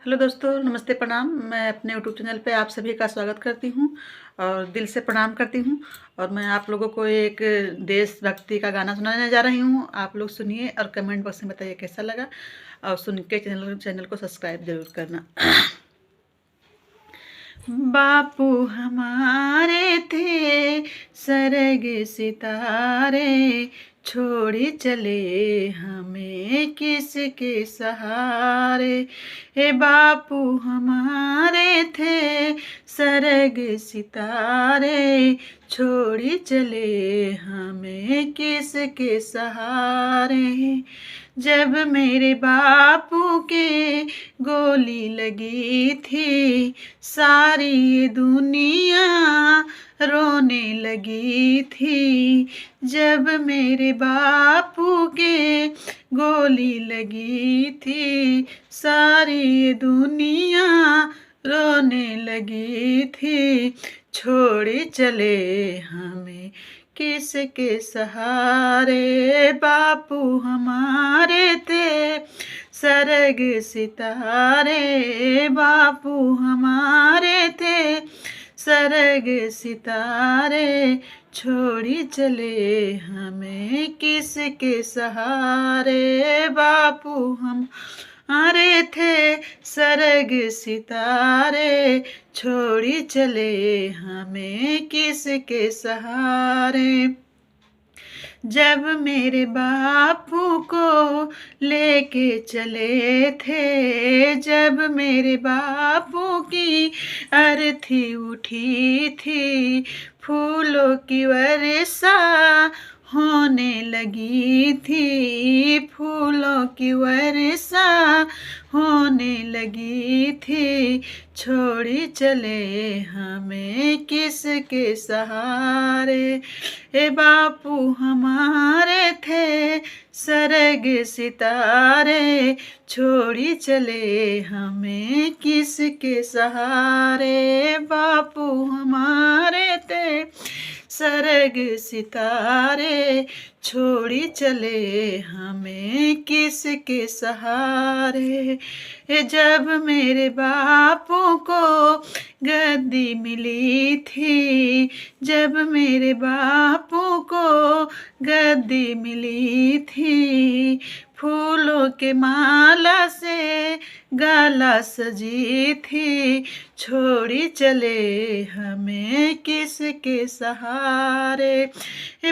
Hello दोस्तों, नमस्ते, प्रणाम। मैं अपने यूट्यूब चैनल पे आप सभी का स्वागत करती हूँ और दिल से प्रणाम करती हूँ। और मैं आप लोगों को एक देशभक्ति का गाना सुनाने जा रही हूँ। आप लोग सुनिए और कमेंट बॉक्स में बताइए कैसा लगा, और सुन के चैनल को सब्सक्राइब जरूर करना। बापू हमारे थे सरग सितारे, छोड़ी चले हमें किसके सहारे। हे बापू हमारे थे सरग सितारे, छोड़ी चले हमें किसके सहारे। जब मेरे बापू के गोली लगी थी, सारी दुनिया रोने लगी थी। जब मेरे बापू के गोली लगी थी, सारी दुनिया रोने लगी थी। छोड़ चले हमें किसके सहारे, बापू हमारे थे सरग सितारे। बापू हमारे थे सरग सितारे, छोड़ी चले हमें किसके सहारे। बापू हमारे थे सरग सितारे, छोड़ी चले हमें किसके सहारे। जब मेरे बापू को लेके चले थे, जब मेरे बापू की अर्थी उठी थी, फूलों की वर्षा होने लगी थी। फूलों की वर्षा होने लगी थी। छोड़ी चले हमें किसके सहारे। ए बापू हमारे थे सरग सितारे, छोड़ी चले हमें किसके सहारे। बापू हमारे थे सरग सितारे, छोड़ी चले हमें किसके सहारे। जब मेरे बापू को गद्दी मिली थी, जब मेरे बापू को गद्दी मिली थी, फूलों के माला से गाला सजी थी। छोड़ी चले हमें किसके सहारे।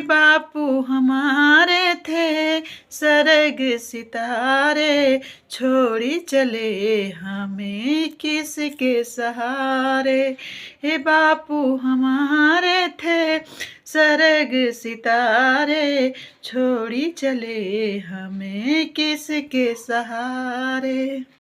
बापू हमारे थे सरग सितारे, छोड़ी चले हमें किसके सहारे। बापू हमारे थे सरग सितारे, छोड़ी चले हमें किसके सहारे।